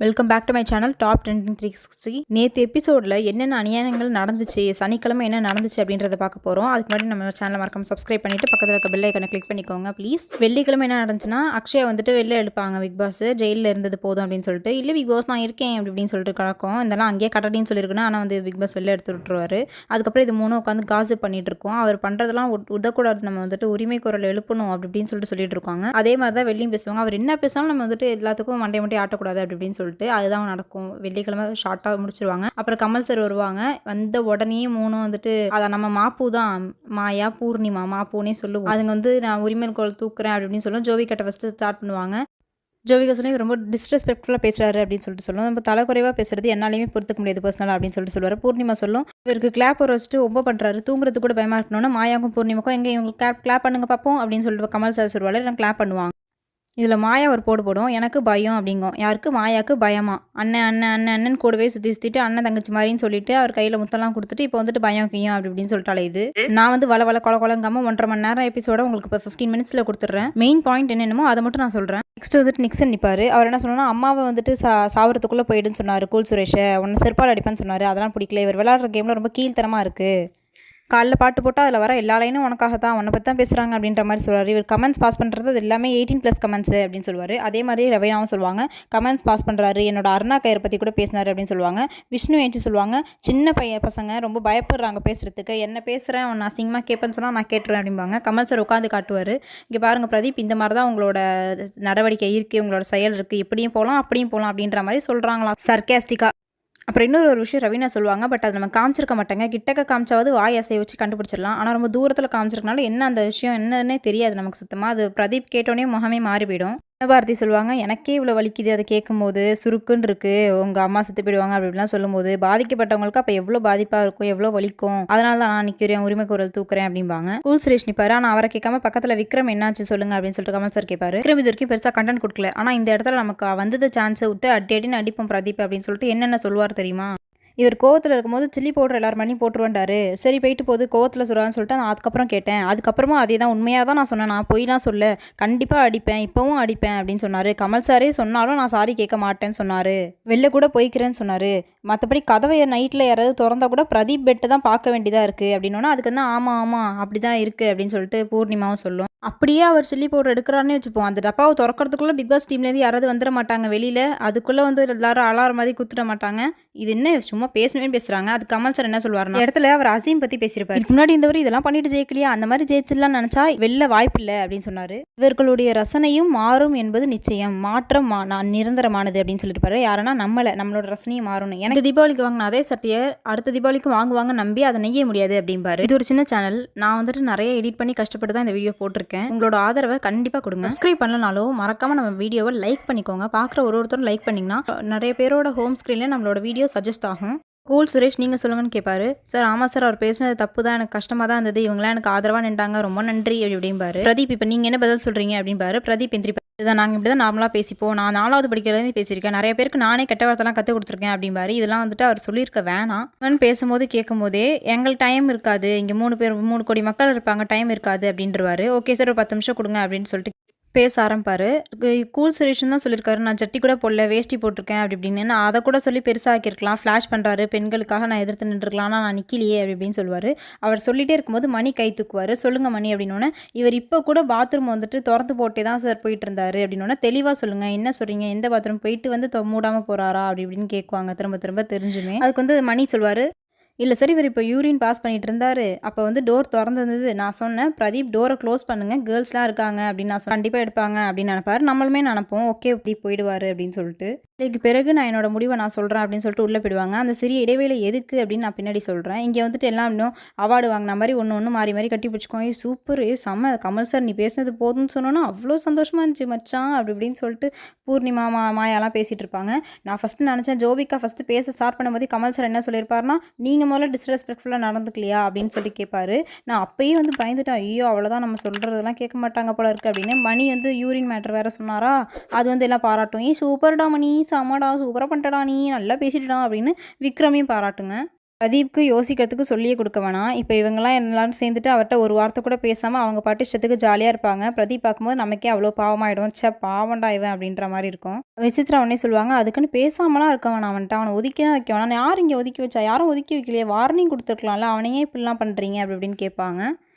Welcome back to my channel top trending 360. நேற்று எபிசோடில் என்னென்ன அநியாயங்கள் நடந்துச்சு, சனிக்கிழமை என்ன நடந்துச்சு அப்படின்றத பார்க்க போகிறோம். அதுக்கு முன்னாடி நம்ம சேனலை மறக்காம சப்ஸ்கிரைப் பண்ணிவிட்டு பக்கத்தில் இருக்க பெல் ஐக்கனை கிளிக் பண்ணிக்கோங்க ப்ளீஸ். வெள்ளிக்கிழமை என்ன நடந்துச்சுன்னா, அக்ஷயா வந்துட்டு வெளில எடுப்பாங்க பிக் பாஸ், ஜெயிலில் இருந்தது போதும் அப்படின்னு சொல்லிட்டு. இல்லை பிக் பாஸ் நான் இருக்கேன் அப்படின்னு சொல்லிட்டு கிடக்கும். இதெல்லாம் அங்கேயே கட்டடின்னு சொல்லியிருக்குன்னா, ஆனால் வந்து பிக் பாஸ் வெளில எடுத்து விட்டுருவாரு. அதுக்கப்புறம் இது மூணும் உட்காந்து காசு பண்ணிட்டு இருக்கோம். அவர் பண்ணுறதெல்லாம் உதக்கூடாது, நம்ம வந்துட்டு உரிமை குரல் எழுப்பணும் அப்படின்னு சொல்லிட்டு இருக்காங்க. அதே மாதிரி தான் வெளியும் பேசுவாங்க. அவர் என்ன பேசினாலும் நம்ம வந்துட்டு எல்லாத்துக்கும் மண்டை ஆட்டக்கூடாது அப்படின்னு சொல்லிட்டு அதுதான் நடக்கும். வெள்ளிக்கிழமை ஷார்ட்டாக முடிச்சிருவாங்க. அப்புறம் கமல் சார் வருவாங்க. வந்த உடனே மூணும் வந்துட்டு அதை நம்ம மாப்பூ தான், மாயா பூர்ணிமா மாப்பூனே சொல்லுவோம். அதுங்க வந்து நான் உரிமை குரல் தூக்குறேன் அப்படின்னு சொல்லுவோம். ஜோவிகிட்ட ஃபஸ்ட்டு ஸ்டார்ட் பண்ணுவாங்க. ஜோவிகா சொல்லி ரொம்ப டிஸ்ரெஸ்பெக்ட்ஃபுல்லாக பேசுகிறாரு அப்படின்னு சொல்லுவோம். நம்ம தலைக்குறைவாக பேசுறது என்னாலையுமே பொறுத்துக்க முடியாது பர்சனலாக அப்படின்னு சொல்லுவார். பூர்ணிமா சொல்லும், இவருக்கு கிளாப் ஒரு வச்சுட்டு ரொம்ப பண்ணுறாரு, தூங்குறது கூட பயமாக இருக்கணும்னா மாயாவுக்கும் பூர்ணிமாக்கும் எங்கே இவங்களுக்கு கிளாப் பண்ணுங்க பார்ப்போம் அப்படின்னு சொல்லிட்டு கமல் சார் சொல்லுவார். நான் கிளாப் பண்ணுவாங்க. இதில் மாயா ஒரு போடும், எனக்கு பயம் அப்படிங்கும். யாருக்கு? மாயாவுக்கு பயமா. அண்ணன் அண்ணன் அண்ணன் அண்ணன் கூடவே சுற்றிட்டு அண்ணன் தங்கச்சி மாதிரின்னு சொல்லிட்டு அவர் கையில் முத்தெல்லாம் கொடுத்துட்டு இப்போ வந்துட்டு பயம் கையும் அப்படின்னு சொல்லிட்டாலே இது. நான் வந்து வள குழங்காம 1.5 மணி நேரம் எபிசோட உங்களுக்கு இப்போ 15 மினிட்ஸில் கொடுத்துட்றேன். மெயின் பாயிண்ட் என்னென்னமோ அதை மட்டும் நான் சொல்கிறேன். நெக்ஸ்ட் வந்துட்டு நிக்சன் நிற்பார். அவர் என்ன சொன்னா, அம்மாவை வந்துட்டு சாவரத்துக்குள்ளே போயிடுன்னு சொன்னார் கூல் சுரேஷை, உன்னை செருப்பால் அடிப்பான்னு சொன்னார். அதெல்லாம் பிடிக்கல, இவர் விளையாடுற கேமில் ரொம்ப கீழ்த்தரமாக இருக்குது. காலைல பாட்டு போட்டால் அதில் வர எல்லா லைனும் உனக்காக தான், உன்னை பற்றி தான் பேசுகிறாங்க அப்படின்ற மாதிரி சொல்லுவார். இவர் கமெண்ட்ஸ் பாஸ் பண்ணுறது அது எல்லாமே 18+ கமெண்ட்ஸ் அப்படின்னு சொல்லுவார். அதே மாதிரி ரவீனாவும் சொல்லுவாங்க, கமெண்ட்ஸ் பாஸ் பண்ணுறாரு, என்னோட அருணா கயிறு பற்றி கூட பேசினார் அப்படின்னு சொல்லுவாங்க. விஷ்ணு ஏற்றி சொல்லுவாங்க, சின்ன பசங்க ரொம்ப பயப்படுறாங்க பேசுகிறதுக்கு, என்ன பேசுகிறேன் உன்னை அசிங்கமாக கேட்பேன்னு சொன்னால் நான் கேட்டுருவேன் அப்படிம்பாங்க. கமல் சார் உட்காந்து காட்டுவார், இங்கே பாருங்கள் பிரதீப், இந்த மாதிரி தான் உங்களோட நடவடிக்கை இருக்குது, உங்களோட செயல் இருக்குது, இப்படியும் போகலாம் அப்படியும் போகலாம் அப்படின்ற மாதிரி சொல்கிறாங்களா சர்க்காஸ்டிக்காக. அப்புறம் இன்னொரு விஷயம் ரவீனா சொல்லுவாங்க, பட் அதை நம்ம காமிச்சிருக்க மாட்டாங்க. கிட்டக்க காமிச்சாவது வாய் அசைய வச்சு கண்டுபிடிச்சிடலாம். ஆனால் ரொம்ப தூரத்தில் காமிச்சிருக்கனால என்ன அந்த விஷயம் என்னன்னே தெரியாது நமக்கு சுத்தமாக. அது பிரதீப் கேட்டோன்னே முகமே மாறி போயிடும். பாரதி சொல்லுவாங்க, எனக்கே இவ்வளோ வலிக்குது அதை கேட்கும்போது, சுருக்குன்னு இருக்குது, உங்கள் அம்மா செத்து போயிடுவாங்க அப்படிலாம் சொல்லும்போது பாதிக்கப்பட்டவங்களுக்கு அப்போ எவ்வளோ பாதிப்பாக இருக்கும், எவ்வளோ வலிக்கும். அதனால தான் நான் நிற்கிறேன், உரிமை குரல் தூக்குறேன் அப்படிம்பாங்க. கூல் சுரேஷ் நிற்பாரு. ஆனால் அவரை கேட்காம பக்கத்தில் விக்ரம் என்னாச்சு சொல்லுங்க அப்படின்னு சொல்லிட்டு கமல் சார் கேட்பாரு. விக்ரம் இது வரைக்கும் பெருசாக கண்டென்ட் கொடுக்கல, ஆனால் இந்த இடத்துல நமக்கு வந்தது சான்ஸை விட்டு அடின்னு அடிப்போம் பிரதீப் அப்படின்னு சொல்லிட்டு என்னென்ன சொல்லுவார் தெரியுமா? இவர் கோவத்தில் இருக்கும்போது சில்லி பவுடர் எல்லாரும் மணியும் போட்டுருவாண்டாரு. சரி போயிட்டு போகுது, கோவத்தில் சொல்கிறான்னு சொல்லிட்டு நான் அதுக்கப்புறம் கேட்டேன். அதுக்கப்புறமா அதே தான், உண்மையாக தான் நான் சொன்னேன், நான் பொய்லாம் சொல்ல, கண்டிப்பாக அடிப்பேன், இப்போவும் அடிப்பேன் அப்படின்னு சொன்னார். கமல் சாரே சொன்னாலும் நான் சாரி கேட்க மாட்டேன்னு சொன்னார். வெளில கூட போய்க்கிறேன்னு சொன்னார். மற்றபடி கதவை நைட்டில் யாராவது திறந்தா கூட பிரதீப் பெட்டு தான் பார்க்க வேண்டியதாக இருக்குது அப்படின்னோன்னா அதுக்கு வந்து ஆமாம் அப்படி தான் இருக்குது அப்படின்னு சொல்லிட்டு பூர்ணிமாவும் சொல்லும். அப்படியே அவர் சில்லி பவுடர் எடுக்கிறாருன்னு வச்சுப்போம், அந்த டப்பாவை திறக்கிறதுக்குள்ளே பிக் பாஸ் டீம்லேருந்து யாராவது வந்துட மாட்டாங்க வெளியில், அதுக்குள்ளே வந்து எல்லாரும் அலாரம் மாதிரி குத்துட மாட்டாங்க. இது என்ன சும்மா பேசணும்னு பேசுகிறாங்க. அது கமல் சார் என்ன சொல்லுவாருன்னா, இடத்துல அவர் அசீம் பற்றி பேசியிருப்பார். இதுக்கு முன்னாடி இந்த இதெல்லாம் பண்ணிட்டு ஜெயிக்கலையா, அந்த மாதிரி ஜெயிச்சிடலாம் நினச்சா வெளில வாய்ப்பு இல்லை அப்படின்னு சொன்னார். இவர்களுடைய ரசனையும் மாறும் என்பது நிச்சயம், மாற்றம் நிரந்தரமானது அப்படின்னு சொல்லியிருப்பாரு. யாருன்னா நம்மளோட ரசனையும் மாறணும். எனக்கு தீபாவளிக்கு வாங்கின அதே சட்டையை அடுத்த தீபாவளிக்கு வாங்குவாங்க நம்பி அதை நெய்ய முடியாது அப்படிம்பாரு. இது ஒரு சின்ன சேனல், நான் வந்துட்டு நிறைய எடிட் பண்ணி கஷ்டப்பட்டு தான் இந்த வீடியோ போட்டிருக்கேன். உங்களோட ஆதரவை கண்டிப்பாக கொடுங்க. சப்ஸ்கிரைப் பண்ணலனாலும் மறக்காம நம்ம வீடியோவை லைக் பண்ணிக்கோங்க. பார்க்குற ஒருத்தரும் லைக் பண்ணிங்கன்னா நிறைய பேரோட ஹோம் ஸ்க்ரீனில் நம்மளோட வீடியோ சஜஸ்ட் ஆகும். கூல் சுரேஷ் நீங்கள் சொல்லுங்கன்னு கேட்பாரு. சார் ஆமாம் சார், அவர் பேசினது தப்பு தான், எனக்கு கஷ்டமாக தான் இருந்தது, இவங்களாம் எனக்கு ஆதரவாக நின்றாங்க, ரொம்ப நன்றி அப்படிம்பாரு. பிரதீப் இப்போ நீங்கள் என்ன பதில் சொல்கிறீங்க அப்படின்பாரு. பிரதீப் எந்திரிப்பாரு. இதான் நாங்கள் இப்படி தான் நார்மலாக பேசிப்போம், நான் 4வது படிக்கிறதுலேருந்து பேசியிருக்கேன், நிறைய பேருக்கு நானே கெட்ட வார்த்தைலாம் கற்றுக் கொடுத்துருக்கேன் அப்படிம்பாரு. இதெல்லாம் வந்துட்டு அவர் சொல்லியிருக்க வேணாம் பேசும்போது கேட்கும் போதே எங்களுக்கு டைம் இருக்காது, இங்கே 3 கோடி மக்கள் இருப்பாங்க, டைம் இருக்காது அப்படின்றவாரு. ஓகே சார் ஒரு 10 நிமிஷம் கொடுங்க அப்படின்னு சொல்லிட்டு பேச ஆரம்பிப்பார். கூல் சுரேஷன் தான் சொல்லியிருக்காரு, நான் ஜட்டி கூட போடல, வேஷ்டி போட்டிருக்கேன் அப்படி இப்படின்னு. நான் அதை கூட சொல்லி பெருசாக்கியிருக்கலாம், ஃப்ளாஷ் பண்ணுறாரு, பெண்களுக்காக நான் எதிர்த்து நின்றுருக்கலாம், ஆனால் நான் நிற்கலையே அப்படி இப்படின்னு சொல்லுவார். அவர் சொல்லிகிட்டே இருக்கும்போது மணி கை தூக்குவார். சொல்லுங்கள் மணி அப்படின்னோடனே, இவர் இப்போ கூட பாத்ரூம் வந்துட்டு திறந்து போட்டே தான் சார் போயிட்டு இருந்தார் அப்படின்னோடனே, தெளிவாக சொல்லுங்கள் என்ன சொல்கிறீங்க, எந்த பாத்ரூம் போயிட்டு வந்து மூடாமல் போகிறாரா அப்படி இப்படின்னு கேட்குவாங்க திரும்ப தெரிஞ்சுமே. அதுக்கு வந்து மணி சொல்வார், இல்லை சார் இவர் இப்போ யூரின் பாஸ் பண்ணிட்டு இருந்தார், அப்போ வந்து டோர் திறந்துருந்தது, நான் சொன்னேன் பிரதீப் டோரை க்ளோஸ் பண்ணுங்கள், கேர்ள்ஸ்லாம் இருக்காங்க அப்படின்னு நான் கண்டிப்பாக எடுப்பாங்க அப்படின்னு நினைப்பார். நம்மளுமே நினைப்போம் ஓகே இப்படி போயிடுவார் அப்படின்னு சொல்லிட்டு. இதுக்கு பிறகு நான் என்னோட முடிவை நான் சொல்கிறேன் அப்படின்னு சொல்லிட்டு உள்ளே போயிடுவாங்க. அந்த சிறிய இடைவேளை எதுக்கு அப்படின்னு நான் பின்னாடி சொல்கிறேன். இங்கே வந்துட்டு எல்லாம் இன்னும் அவார்டு வாங்கின மாதிரி ஒன்று மாறி கட்டி பிடிச்சிக்கோங்க. சூப்பர் செம்ம கமல் சார், நீ பேசுனது போதும்னு சொன்னோன்னா அவ்வளோ சந்தோஷமாக இருந்துச்சு மச்சான் அப்படி இப்படின்னு சொல்லிட்டு பூர்ணிமா மாயாலாம் பேசிகிட்டு இருப்பாங்க. நான் ஃபஸ்ட்டு நினச்சேன் ஜோவிகா ஃபஸ்ட்டு பேச ஸ்டார்ட் பண்ணும்போது கமல் சார் என்ன சொல்லியிருப்பாருன்னா, நீங்கள் முதல்ல டிஸ்ரெஸ்பெக்ட்ஃபுல்லாக நடந்துக்கலையா அப்படின்னு சொல்லி கேட்பாரு. நான் அப்பயே வந்து பயந்துட்டேன், ஐயோ அவ்வளோதான் நம்ம சொல்கிறதெல்லாம் கேட்க மாட்டாங்க போல இருக்குது அப்படின்னு. மணி வந்து யூரின் மேட்டர் வேறு சொன்னாரா, அது வந்து எல்லாம் பாராட்டும், சூப்பர்டா மணி, செம்மடா, சூப்பராக பண்ணிட்டடா, நீ நல்லா பேசிட்டுடா அப்படின்னு விக்ரமையும் பாராட்டுங்க. பிரதீப்க்கு யோசிக்கிறதுக்கு சொல்லியே கொடுக்க வேணாம். இப்போ இவங்கலாம் எல்லாரும் சேர்ந்துட்டு அவர்ட்ட ஒரு வார்த்தை கூட பேசாமல் அவங்க பாட்டு இஷ்டத்துக்கு ஜாலியாக இருப்பாங்க. பிரதீப் பார்க்கும்போது நமக்கே அவ்வளோ பாவமாயிடும். ச்சே பாவம்டா இவன் அப்படின்ற மாதிரி இருக்கும். விசித்ரா உடனே சொல்லுவாங்க, அதுக்குன்னு பேசாமலாம் இருக்க வேணாம் அவன்ட்ட, அவனை ஒதுக்கி தான் வைக்க வேணாம். யார் இங்கே ஒதுக்கி வச்சா? யாரும் ஒதுக்கி வைக்கலையே, வார்னிங் கொடுத்துருக்கலாம்ல, அவனையே இப்படிலாம் பண்ணுறீங்க அப்படி இப்படின்னு கேட்பாங்க.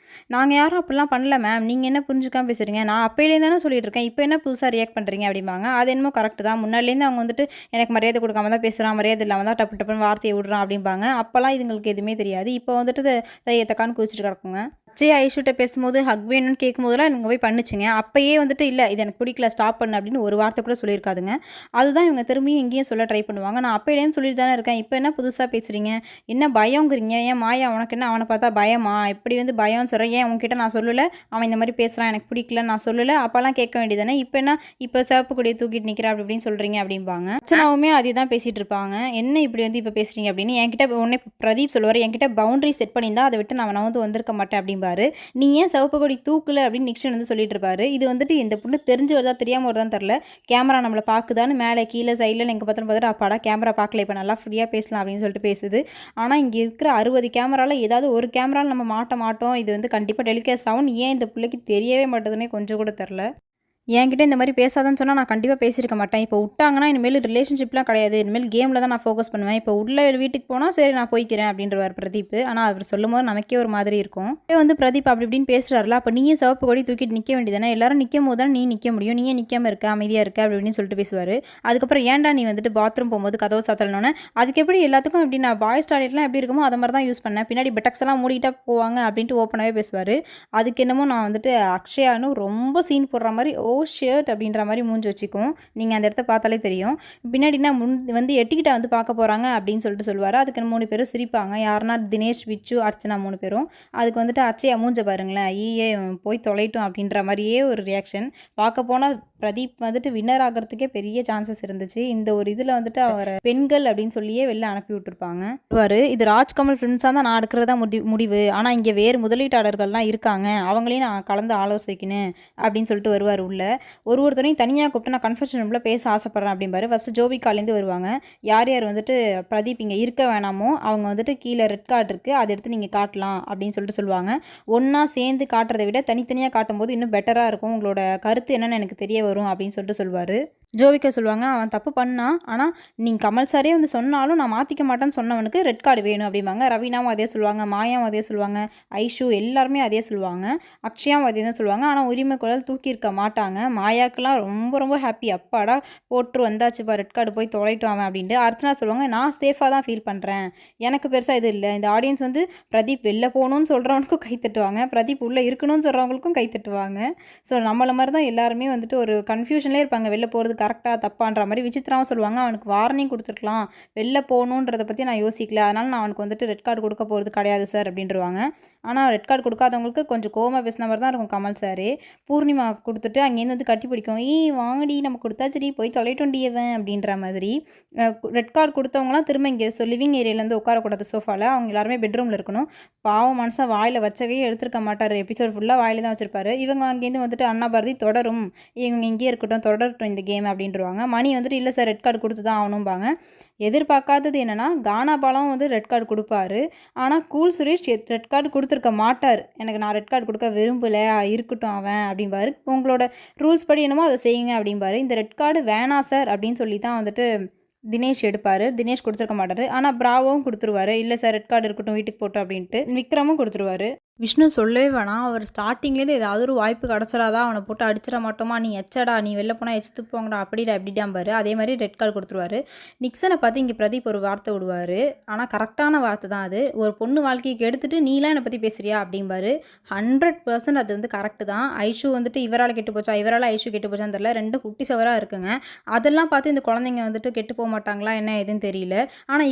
நாங்கள் யாரும் அப்படிலாம் பண்ணல மேம், நீங்கள் என்ன புரிஞ்சுக்காம பேசுகிறீங்க, நான் அப்போலேருந்து தானே சொல்லிட்டு இருக்கேன், இப்போ என்ன புதுசாக ரியாக்ட் பண்ணுறீங்க அப்படிம்பாங்க. அது என்னமோ கரெக்டு தான், முன்னாடிலேருந்து அவங்க வந்துட்டு எனக்கு மரியாதை கொடுக்காம தான் பேசுகிறான், மரியாதை இல்லாமல் தான் டப்பு டப்புன்னு வார்த்தையை விடுறான் அப்படிம்பாங்க. அப்போல்லாம் இதுங்களுக்கு எதுவுமே தெரியாது. இப்போ வந்துட்டு தையத்தக்கான்னு குதிச்சுட்டு கிடக்குங்க. அச்சே ஐஷுட்ட பேசும்போது ஹக் வேணும்னு கேட்கும்போதெல்லாம் எனக்கு போய் பண்ணுச்சுங்க. அப்பயே வந்துட்டு இல்லை இது எனக்கு பிடிக்கல ஸ்டாப் பண்ணு அப்படின்னு ஒரு வார்த்தை கூட சொல்லியிருக்காதுங்க. அதுதான் இவங்க திரும்பியும் எங்கேயும் சொல்ல ட்ரை பண்ணுவாங்க. நான் அப்போலேருந்து சொல்லிட்டு தானே இருக்கேன், இப்போ என்ன புதுசாக பேசுகிறீங்க, என்ன பயங்கிறீங்க, ஏன் மாயா உனக்கு என்ன அவனை பார்த்தா பயமா, இப்படி வந்து பயம்னு சொல்கிறேன், ஏன் உங்ககிட்ட நான் சொல்லலை அவன் இந்த மாதிரி பேசுகிறான் எனக்கு பிடிக்கல நான் சொல்லலை, அப்போல்லாம் கேட்க வேண்டியதானே, இப்போ என்ன இப்போ சிவப்பு கொடியை தூக்கிட்டு நிற்கிறேன் அப்படி இப்படின்னு சொல்கிறீங்க அப்படிம்பாங்க. அச்சனாவுமே அதே தான் பேசிகிட்டு இருப்பாங்க. என்ன இப்படி வந்து இப்போ பேசுகிறீங்க அப்படின்னு என்கிட்ட உடனே பிரதீப் சொல்லுவார், என்கிட்ட பவுண்டரி செட் பண்ணியிருந்தா அதை விட்டு நான் வந்து வந்திருக்க மாட்டேன் அப்படிம்பாரு. நீ ஏன் சிவப்பு கொடி தூக்கல அப்படின்னு நிக்ஷன் வந்து சொல்லிட்டு இருப்பாரு. இது வந்துட்டு இந்த பொண்ணு தெரிஞ்சு வருதா தெரியாமல் வருதான்னு தெரில, கேமரா நம்மளை பார்க்குதான்னு மேலே கீழே சைடில் எங்கள் பார்த்துட்டு அப்பாடா கேமரா பார்க்கல, இப்போ நல்லா ஃப்ரீயாக பேசலாம் அப்படின்னு சொல்லிட்டு பேசுது. ஆனால் இங்கே இருக்கிற 60 கேமராவில் ஏதாவது ஒரு கேமராவில் நம்ம மாட்ட மாட்டோம், இது வந்து கண்டிப்பாக டெலிகேட் சவுண்ட், ஏன் இந்த பிள்ளைக்கு தெரியவே மாட்டேதுன்னே கொஞ்சம் கூட தெரில. என்கிட்ட இந்த மாதிரி பேசாதான்னு சொன்னால் நான் கண்டிப்பாக பேசியிருக்க மாட்டேன். இப்போ விட்டாங்கன்னா இனிமேல் ரிலேஷன்ஷிப்லாம் கிடையாது, இனிமேல் கேமில் தான் நான் ஃபோக்கஸ் பண்ணுவேன், இப்போ உள்ள வீட்டுக்கு போனால் சரி நான் போய்க்கிறேன் அப்படின்றவார் பிரதீப். ஆனால் அவர் சொல்லும் போது நமக்கே ஒரு மாதிரி இருக்கும். வந்து பிரதீப் அப்படி இப்படின்னு பேசுகிறாருல, அப்போ நீயே சிவப்பு கொடி தூக்கிட்டு நிற்க வேண்டியதானே, எல்லாரும் நிற்கும் போது தான் நீ நிற்க முடியும், நீயே நிற்காமல் இருக்க அமைதியாக இருக்க அப்படி இப்படின்னு சொல்லிட்டு பேசுவார். அதுக்கப்புறம் ஏன்டா நீ வந்துட்டு பாத்ரூம் போகும்போது கதவை சாத்தலனோன்னே, அதுக்கு எப்படி எல்லாத்துக்கும் எப்படி நான் பாய்ஸ் டாய்லெட்லாம் எப்படி இருக்குமோ அதை மாதிரி தான் யூஸ் பண்ணேன், பின்னாடி பெட்டக்ஸ் எல்லாம் மூடிட்டா போவாங்க அப்படின்ட்டு ஓப்பனாகவே பேசுவார். அதுக்கு என்னமோ நான் வந்துட்டு அக்ஷயானு ரொம்ப சீன் போடுற மாதிரி ஓ ஷர்ட் அப்படின்ற மாதிரி மூஞ்சி வச்சுக்கும். நீங்கள் அந்த இடத்த பார்த்தாலே தெரியும். பின்னாடினா வந்து எட்டிக்கிட்ட வந்து பார்க்க போகிறாங்க அப்படின்னு சொல்லிட்டு சொல்லுவார். அதுக்கு 3 பேரும் சிரிப்பாங்க. யாருன்னா தினேஷ், விச்சு, அர்ச்சனா 3 பேரும். அதுக்கு வந்துட்டு அச்சயா மூஞ்ச பாருங்களேன், ஈயே போய் தொலைட்டும் அப்படின்ற மாதிரியே ஒரு ரியாக்ஷன். பார்க்க போனால் பிரதீப் வந்துட்டு வின்னர் ஆகிறதுக்கே பெரிய சான்சஸ் இருந்துச்சு. இந்த ஒரு இதில் வந்துட்டு அவரை பெண்கள் அப்படின்னு சொல்லியே வெளில அனுப்பி விட்டுருப்பாங்க. இது ராஜ்கமல் ஃப்ரெண்ட்ஸாக தான் நான் எடுக்கிறதா முடிவு, ஆனால் இங்கே வேறு முதலீட்டாளர்கள்லாம் இருக்காங்க, அவங்களையும் நான் கலந்து ஆலோசிக்கணும் அப்படின்னு சொல்லிட்டு வருவார் உள்ள. ஒருத்தரையும் தனியாக கூப்பிட்டு நான் கன்ஃபர்ஷன் ரூமில் பேச ஆசைப்பட்றேன் அப்படிம்பாரு. ஃபஸ்ட்டு ஜோபிகாலேருந்து வருவாங்க. யார் யார் வந்துட்டு பிரதீப் இங்கே இருக்க வேணாமோ அவங்க வந்துட்டு கீழே ரெட் கார்டு இருக்குது, அதை எடுத்து நீங்கள் காட்டலாம் அப்படின்னு சொல்லிட்டு சொல்லுவாங்க. ஒன்றா சேர்ந்து காட்டுறதை விட தனித்தனியாக காட்டும்போது இன்னும் பெட்டராக இருக்கும், உங்களோட கருத்து என்னென்னு எனக்கு தெரிய வரும் அப்படின்னு சொல்லிட்டு சொல்லுவார். ஜோவிகா சொல்லுவாங்க, அவன் தப்பு பண்ணான், ஆனால் நீங்கள் கமல் சாரே வந்து சொன்னாலும் நான் மாற்றிக்க மாட்டேன்னு சொன்னவனுக்கு ரெட் கார்டு வேணும் அப்படிம்பாங்க. ரவீனாவும் அதே சொல்லுவாங்க, மாயாவும் அதே சொல்லுவாங்க, ஐஷு எல்லாருமே அதே சொல்லுவாங்க, அக்ஷயாவும் அதே தான் சொல்லுவாங்க. ஆனால் உரிமை குரல் தூக்கியிருக்க மாட்டாங்க. மாயாக்கெல்லாம் ரொம்ப ரொம்ப ஹாப்பி, அப்பாடா போட்டு வந்தாச்சுப்பா ரெட் கார்டு போய் தொலைட்டும் அவன் அப்படின்ட்டு. அர்ச்சனா சொல்லுவாங்க, நான் சேஃபாக தான் ஃபீல் பண்ணுறேன், எனக்கு பெருசாக இது இல்லை. இந்த ஆடியன்ஸ் வந்து பிரதீப் வெளில போகணும்னு சொல்கிறவனுக்கும் கை தட்டுவாங்க, பிரதீப் உள்ளே இருக்கணும்னு சொல்கிறவங்களுக்கும் கை தட்டுவாங்க. ஸோ நம்மள மாதிரி தான் எல்லாருமே வந்துட்டு ஒரு கன்ஃபியூஷன்லேயே இருப்பாங்க, வெளில போகிறது கரெக்டாக தப்பான்ற மாதிரி. விசித்ராவும் சொல்லுவாங்க, அவனுக்கு வார்னிங் கொடுத்துருக்கலாம், வெளில போகணுன்றதை பற்றி நான் யோசிக்கல, அதனால் நான் அவனுக்கு வந்துட்டு ரெட் கார்டு கொடுக்க போகிறது கிடையாது சார் அப்படின்றவாங்க. ஆனால் ரெட் கார்டு கொடுக்காதவங்களுக்கு கொஞ்சம் கோவமாக பேசின மாதிரி தான் இருக்கும் கமல் சாரே. பூர்ணிமா கொடுத்துட்டு அங்கேருந்து வந்து கட்டி பிடிக்கும், வாங்கடி நம்ம கொடுத்தாச்சடி போய் தொலைட்டோண்டியவன் அப்படின்ற மாதிரி. ரெட் கார்டு கொடுத்தவங்களாம் திரும்ப இங்கே லிவிங் ஏரியாவிலேருந்து உட்காரக்கூடாது சோஃபாவில், அவங்க எல்லாருமே பெட்ரூமில் இருக்கணும். பாவம் மனசாக வாயில் வச்சவே எடுத்துருக்க மாட்டார், எபிசோட் ஃபுல்லாக வாயில் தான் வச்சுருப்பாரு. இவங்க அங்கேருந்து வந்துட்டு அண்ணா பாரதி தொடரும், இவங்க இங்கேயே இருக்கட்டும் தொடரட்டும் இந்த கேம் அப்படின்றவாங்க. மணி வந்துட்டு இல்லை சார் ரெட் கார்டு கொடுத்து தான் ஆகணும்பாங்க. எதிர்பார்க்காதது என்னென்னா கானா பாலம் வந்து ரெட் கார்டு கொடுப்பாரு, ஆனால் கூல் சுரேஷ் ரெட் கார்டு கொடுத்துருக்க மாட்டார். எனக்கு நான் ரெட் கார்டு கொடுக்க விரும்பலை, இருக்கட்டும் அவன் அப்படிம்பாரு. உங்களோட ரூல்ஸ் படி என்னமோ அதை செய்யுங்க அப்படிம்பாரு. இந்த ரெட் கார்டு வேணாம் சார் அப்படின்னு சொல்லி தான் வந்துட்டு தினேஷ் எடுப்பார். தினேஷ் கொடுத்துருக்க மாட்டார், ஆனால் பிராவும் கொடுத்துருவாரு, இல்லை சார் ரெட் கார்டு இருக்கட்டும் வீட்டுக்கு போட்டோம் அப்படின்ட்டு. விக்ரமும் கொடுத்துருவாரு. விஷ்ணு சொல்லவே வேணாம், அவர் ஸ்டார்டிங்லேருந்து ஏதாவது ஒரு வாய்ப்பு கிடச்சிடாதா, அவனை போட்டு அடிச்சிட மாட்டோமா, நீ எச்சடா நீ வெளில போனால் எச்சு போங்கடா அப்படிடா எப்படிடாம்பாரு. அதே மாதிரி ரெட் கார்டு கொடுத்துருவாரு. நிக்சனை பார்த்து இங்கே பிரதீப் ஒரு வார்த்தை விடுவார், ஆனால் கரெக்டான வார்த்தை தான் அது. ஒரு பொண்ணு வாழ்க்கைக்கு எடுத்துகிட்டு நீலாம் என்னை பற்றி பேசுறியா அப்படிம்பாரு. 100% அது வந்து கரெக்டு தான். ஐஷு வந்துட்டு இவரால் கெட்டு போச்சா, இவரால் ஐஷு கெட்டு போச்சான்னு தெரியல, 2 குட்டி சவராக இருக்குங்க. அதெல்லாம் பார்த்து இந்த குழந்தைங்க வந்துட்டு கெட்டு போக மாட்டாங்களா என்ன எதுன்னு தெரியல. ஆனால்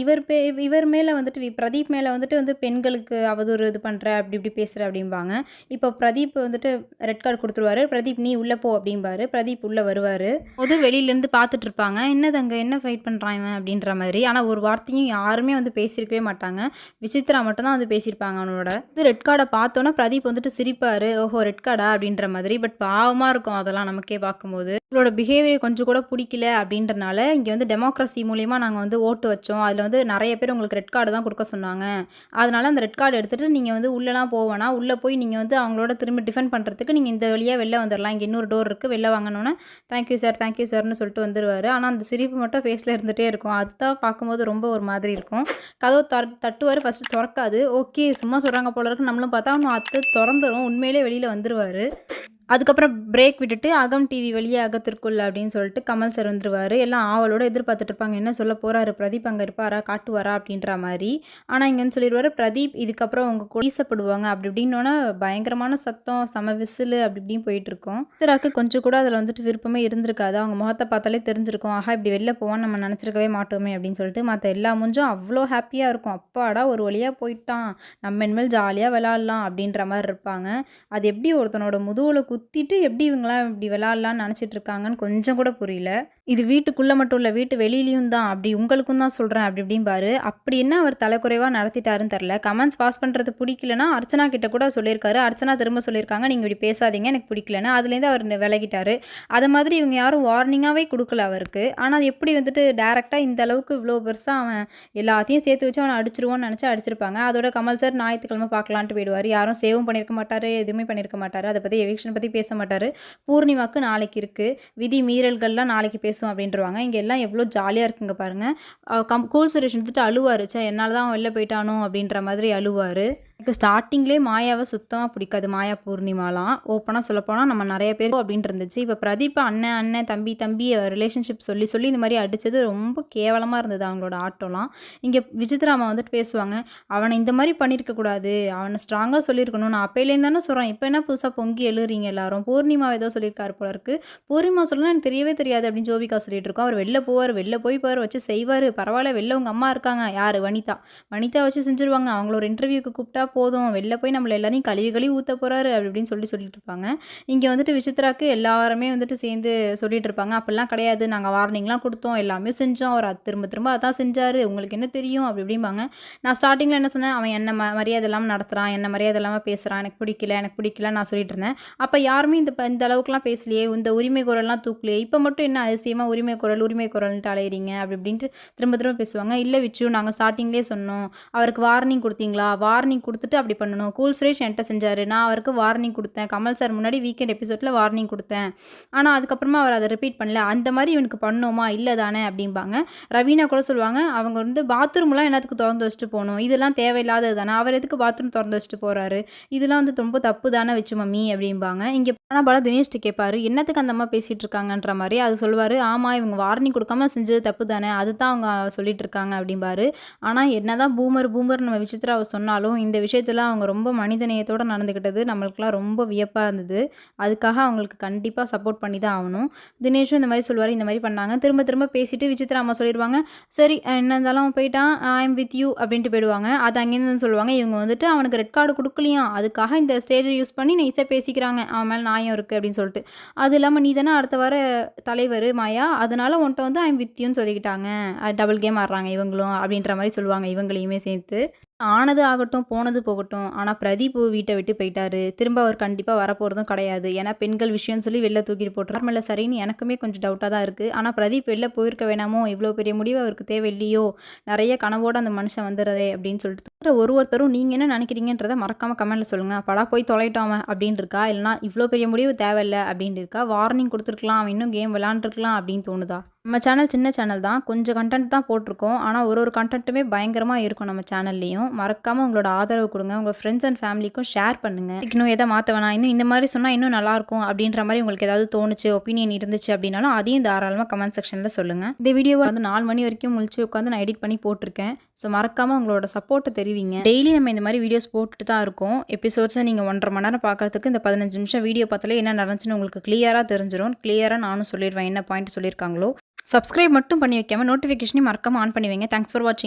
இவர் மேலே வந்துட்டு பிரதீப் மேலே வந்துட்டு வந்து பெண்களுக்கு அவதூறு இது பண்ணுற அப்படி இப்படி பேசுகிற அப்படிம்பாங்க. இப்போ பிரதீப் வந்துட்டு ரெட் கார்டு கொடுத்துருவாரு. பிரதீப் நீ உள்ளே போ அப்படிம்பாரு. பிரதீப் உள்ளே வருவார். வெளியிலேருந்து பார்த்துட்டு இருப்பாங்க. என்னது அங்கே என்ன ஃபைட் பண்ணுறான் இவன் அப்படின்ற மாதிரி. ஆனால் ஒரு வார்த்தையும் யாருமே வந்து பேசியிருக்கவே மாட்டாங்க. விசித்ரா மட்டும் தான் வந்து பேசியிருப்பாங்க அவனோட. ரெட் கார்டை பார்த்தோன்னா பிரதீப் வந்துட்டு சிரிப்பார். ஓஹோ ரெட் கார்டா அப்படின்ற மாதிரி. பட் பாவமாக இருக்கும் அதெல்லாம் நமக்கே பார்க்கும்போது. உங்களோட பிஹேவியர் கொஞ்சம் கூட பிடிக்கல அப்படின்றனால இங்கே வந்து டெமோக்ரஸி மூலிமா நாங்கள் வந்து ஓட்டு வச்சோம். அதில் வந்து நிறைய பேர் உங்களுக்கு ரெட் கார்டு தான் கொடுக்க சொன்னாங்க. அதனால் அந்த ரெட் கார்டு எடுத்துகிட்டு நீங்கள் வந்து உள்ளெலாம் போவேனா, உள்ளே போய் நீங்கள் வந்து அவங்களோட திரும்பி டிஃபெண்ட் பண்ணுறதுக்கு நீங்கள் இந்த வழியாக வெளில வந்துடலாம். இங்கே இன்னொரு டோர் இருக்குது, வெளில வாங்கினோன்னே தேங்க்யூ சார்னு சொல்லிட்டு வந்துடுவார். ஆனால் அந்த சிரிப்பு மட்டும் ஃபேஸில் இருந்துகிட்டே இருக்கும். அதுதான் பார்க்கும்போது ரொம்ப ஒரு மாதிரி இருக்கும். கதவு தட்டுவார். ஃபஸ்ட்டு திறக்காது. ஓகே சும்மா சொல்கிறாங்க போல இருக்கு நம்மளும் பார்த்தா அவன் அது திறந்துடும். உண்மையிலே வெளியில் வந்துடுவார். அதுக்கப்புறம் பிரேக் விட்டுட்டு அகம் டிவி வெளியே அகத்திற்குள் அப்படின்னு சொல்லிட்டு கமல் சார் வந்துருவார். எல்லாம் ஆவலோட எதிர்பார்த்துட்டு இருப்பாங்க. என்ன சொல்ல போகிறாரு பிரதீப், அங்கே இருப்பாரா, காட்டுவாரா அப்படின்ற மாதிரி. ஆனால் இங்கேன்னு சொல்லிடுவார் பிரதீப் இதுக்கப்புறம் உங்கள் கூட வீசப்படுவாங்க அப்படி இப்படின்னோன்னா பயங்கரமான சத்தம், செம விசில் அப்படி இப்படின்னு போயிட்டுருக்கோம். சித்ராக்கு கொஞ்சம் கூட அதில் வந்துட்டு விருப்பமே இருந்திருக்காது. அவங்க முகத்தை பார்த்தாலே தெரிஞ்சிருக்கும். ஆஹா இப்படி வெளில போவான்னு நம்ம நினச்சிருக்கவே மாட்டோமே அப்படின்னு சொல்லிட்டு. மற்ற எல்லா மூஞ்சும் அவ்வளோ ஹாப்பியாக இருக்கும். அப்பாடா ஒரு வழியாக போயிட்டான், நம்ம இனிமேல் ஜாலியாக விளாட்லாம் அப்படின்ற மாதிரி இருப்பாங்க. அது எப்படி ஒருத்தனோட முதுகில் குத்திட்டு எப்படி இவங்களாம் இப்படி விளாட்லான்னு நினச்சிட்டு இருக்காங்கன்னு கொஞ்சம் கூட புரியல. இது வீட்டுக்குள்ளே மட்டும் இல்லை, வீட்டு வெளியிலையும் தான். அப்படி உங்களுக்கும் தான் சொல்கிறேன் அப்படி இப்படிம்பாரு. அப்படி என்ன அவர் தலைக்குறைவாக நடத்திட்டாருன்னு தெரில. கமெண்ட்ஸ் பாஸ் பண்ணுறது பிடிக்கலன்னா அர்ச்சனா கிட்ட கூட சொல்லியிருக்காரு. அர்ச்சனா திரும்ப சொல்லியிருக்காங்க நீங்கள் இப்படி பேசாதீங்க எனக்கு பிடிக்கலன்னு. அதுலேருந்து அவர் விலகிட்டார். அதை மாதிரி இவங்க யாரும் வார்னிங்காகவே கொடுக்கல அவருக்கு. ஆனால் எப்படி வந்துட்டு டேரெக்டாக இந்த அளவுக்கு இவ்வளோ பெருசாக அவன் எல்லாத்தையும் சேர்த்து வச்சு அவனை அடிச்சிருவோன்னு நினச்சி அடிச்சிருப்பாங்க. அதோட கமல் சார் ஞாயிற்றுக்கிழமை பார்க்கலான்ட்டு போயிடுவார். யாரும் சேவும் பண்ணியிருக்க மாட்டார், எதுவுமே பண்ணியிருக்க மாட்டார். அதை பற்றி எவிக்ஷன் பற்றி பேச மாட்டார். பூர்ணிமாவுக்கு நாளைக்கு இருக்குது, விதி மீறல்கள்லாம் நாளைக்கு பேசும் அப்படின்றவாங்க. இங்கே எல்லாம் எவ்வளோ ஜாலியாக இருக்குங்க பாருங்கள். கூல் சுரேஷ் வந்துட்டு அழுவார். என்னால் தான் அவன் வெளில போயிட்டானோ அப்படின்ற மாதிரி அழுவார். எனக்கு ஸ்டார்டிங்லேயே மாயாவை சுத்தமாக பிடிக்காது. மாயா பூர்ணிமாலாம் ஓப்பனாக சொல்லப்போனால் நம்ம நிறைய பேர் அப்படின்னு இருந்துச்சு. இப்போ பிரதீப் அண்ணன் தம்பி ரிலேஷன்ஷிப் சொல்லி இந்த மாதிரி அடித்தது ரொம்ப கேவலமாக இருந்தது அவங்களோட ஆட்டோலாம். இங்கே விசித்ராமா வந்துட்டு பேசுவாங்க, அவனை இந்த மாதிரி பண்ணியிருக்கக்கூடாது, அவனை ஸ்ட்ராங்காக சொல்லியிருக்கணும், நான் அப்பையிலேருந்து தானே சொல்கிறேன், இப்போ என்ன புதுசாக பொங்கி எழுறீங்க எல்லாரும், பூர்ணிமா ஏதோ சொல்லியிருக்காரு போல இருக்குது, பூர்ணிமா சொல்லலாம் எனக்கு தெரியவே தெரியாது அப்படின்னு ஜோவிகா சொல்லிட்டு இருக்கோம். அவர் வெளில போவார், வெளில போய் வச்சு செய்வார். பரவாயில்ல வெளில உங்கள் அம்மா இருக்காங்க, யார் வனிதா வச்சு செஞ்சுருவாங்க, அவங்கள ஒரு இன்டர்வியூக்கு கூப்பிட்டா போதும், வெளில போய் நம்மளை எல்லாரையும் கழுவி ஊற்ற போகிறாரு அப்படி இப்படின்னு சொல்லிட்டு இருப்பாங்க. இங்கே வந்துட்டு விசித்ராக்கு எல்லாருமே வந்துட்டு சேர்ந்து சொல்லிட்டு இருப்பாங்க, அப்படிலாம் கிடையாது, நாங்கள் வார்னிங்லாம் கொடுத்தோம், எல்லாமே செஞ்சோம், அவர் திரும்ப அதான் செஞ்சார், உங்களுக்கு என்ன தெரியும் அப்படி இப்படிம்பாங்க. நான் ஸ்டார்டிங்கில் என்ன சொன்னேன், அவன் என்ன மரியாதை இல்லாமல் நடத்துகிறான், என்ன மரியாதை இல்லாமல் பேசுகிறான், எனக்கு பிடிக்கல நான் சொல்லிட்டு இருந்தேன். அப்போ யாருமே இந்த அளவுக்குலாம் பேசலையே, இந்த உரிமை குரல்லாம் தூக்கலையே, இப்போ மட்டும் என்ன அதிசயமாக உரிமை குரல்ன்ட்டு அலையிறீங்க அப்படி இப்படின்ட்டு திரும்ப பேசுவாங்க. இல்லை விச்சு, நாங்கள் ஸ்டார்டிங்லேயே சொன்னோம், அவருக்கு வார்னிங் கொடுத்தீங்களா, வார்னிங் கொடுத்துட்டு அப்படி பண்ணணும், கூல் சுரேஷ் என்கிட்ட செஞ்சார், நான் அவருக்கு வார்னிங் கொடுத்தேன், கமல் சார் முன்னாடி வீக்கெண்ட் எபிசோடில் வார்னிங் கொடுத்தேன், ஆனால் அதுக்கப்புறமா அவர் அதை ரிப்பீட் பண்ணல, அந்த மாதிரி இவனுக்கு பண்ணோமா இல்லை தானே அப்படிம்பாங்க. ரவீனா கூட சொல்லுவாங்க, அவங்க வந்து பாத்ரூம்லாம் என்னத்துக்கு திறந்து வச்சுட்டு போகணும், இதெல்லாம் தேவையில்லாதது தானே, அவர் எதுக்கு பாத்ரூம் திறந்து வச்சுட்டு போகிறாரு, இதெல்லாம் வந்து ரொம்ப தப்பு தானே வச்சு மம்மி அப்படிம்பாங்க. இங்கே பல தினேஷ்ட்டு கேட்பாரு, என்னத்துக்கு அந்த அம்மா பேசிகிட்டு இருக்காங்கன்ற மாதிரி. அது சொல்லுவார், ஆமாம் இவங்க வார்னிங் கொடுக்காம செஞ்சது தப்பு தானே, அதுதான் அவங்க சொல்லிட்டு இருக்காங்க அப்படிம்பாரு. ஆனால் என்னதான் பூமர் நம்ம விசித்ராவை சொன்னாலும் இந்த விஷயத்தில் அவங்க ரொம்ப மனிதநேயத்தோடு நடந்துக்கிட்டது நம்மளுக்குலாம் ரொம்ப வியப்பாக இருந்தது. அதுக்காக அவங்களுக்கு கண்டிப்பாக சப்போர்ட் பண்ணி தான் ஆகணும். தினேஷும் இந்த மாதிரி சொல்லுவார், இந்த மாதிரி பண்ணாங்க, திரும்ப பேசிட்டு விசித்ரா அம்மா சொல்லிடுவாங்க, சரி என்ன இருந்தாலும் போயிட்டான், ஐ எம் வித் யூ அப்படின்ட்டு போயிடுவாங்க. அது அங்கேருந்து சொல்லுவாங்க, இவங்க வந்துட்டு அவனுக்கு ரெட் கார்டு கொடுக்கலையாம், அதுக்காக இந்த ஸ்டேஜை யூஸ் பண்ணி நைஸாக பேசிக்கிறாங்க, அவன் மேலே நியாயம் இருக்குது அப்படின்னு சொல்லிட்டு. அது இல்லாமல் நீ தானே அடுத்த வார தலைவர் மாயா, அதனால உன்ட்ட வந்து ஐ எம் வித் யூன்னு சொல்லிக்கிட்டாங்க, டபுள் கேம் ஆடுறாங்க இவங்களும் அப்படின்ற மாதிரி சொல்லுவாங்க இவங்களையுமே சேர்த்து. ஆனது ஆகட்டும், போனது போகட்டும், ஆனால் பிரதீப் வீட்டை விட்டு போயிட்டாரு, திரும்ப அவர் கண்டிப்பாக வரப்போகிறதும் கிடையாது. ஏன்னா பெண்கள் விஷயம்னு சொல்லி வெளில தூக்கிட்டு போட்டுறாரு. மேலே சரின்னு எனக்குமே கொஞ்சம் டவுட்டாக தான் இருக்குது. ஆனால் பிரதீப் வெளில போயிருக்க வேணாமோ, இவ்வளோ பெரிய முடிவு அவருக்கு தேவையில்லையோ, நிறைய கனவோடு அந்த மனுஷன் வந்துடுறதே அப்படின்னு சொல்லிட்டு ஒருத்தரும் நீங்கள் என்ன நினைக்கிறீங்கன்றதை மறக்காமல் கமெண்ட்டில் சொல்லுங்கள். படா போய் தொலைட்டோம் அப்படின்னு இருக்கா, இல்லைனா இவ்வளோ பெரிய முடிவு தேவையில்லை அப்படின்னு இருக்கா, வார்னிங் கொடுத்துருக்கலாம், அவன் இன்னும் கேம் விளாண்டுருக்கலாம் அப்படின்னு தோணுதா? நம்ம சேனல் சின்ன சேனல் தான், கொஞ்சம் கண்டென்ட் தான் போட்டிருக்கோம், ஆனால் ஒரு கண்டென்ட்டுமே பயங்கரமாக இருக்கும் நம்ம சேனல்லையும். மறக்காமல் உங்களோட ஆதரவு கொடுங்க, உங்கள் ஃப்ரெண்ட்ஸ் அண்ட் ஃபேமிலிக்கும் ஷேர் பண்ணுங்கள். இன்னும் எதை மாற்ற வேணாம், இன்னும் இந்த மாதிரி சொன்னால் இன்னும் நல்லாயிருக்கும் அப்படின்ற மாதிரி உங்களுக்கு ஏதாவது தோணுச்சு, ஒப்பீனியன் இருந்துச்சு அப்படின்னாலும் அதையும் தாராளமாக கமெண்ட் செக்ஷனில் சொல்லுங்கள். இந்த வீடியோவை வந்து 4 மணி வரைக்கும் முழிச்சு உட்காந்து நான் எடிட் பண்ணி போட்டிருக்கேன். ஸோ மறக்காமல் உங்களோட சப்போர்ட்டை தெரிவிங்க. டெய்லி நம்ம இந்த மாதிரி வீடியோஸ் போட்டுட்டு தான் இருக்கோம். எபிசோட்ஸை நீங்கள் 1.5 மணி நேரம் பார்க்குறதுக்கு இந்த 15 நிமிஷம் வீடியோ பார்த்தாலே என்ன நடந்துச்சுன்னு உங்களுக்கு கிளியராக தெரிஞ்சிடும். கிளியராக நானும் சொல்லிடுவேன் என்ன பாயிண்ட் சொல்லியிருக்காங்களோ. சப்ஸ்கிரைப் மட்டும் பண்ணி வைக்காமல் நோட்டிஃபிகேஷனையும் மறக்காமல் ஆன் பண்ணி வைங்க. தேங்க்ஸ் ஃபார் வாட்சிங்.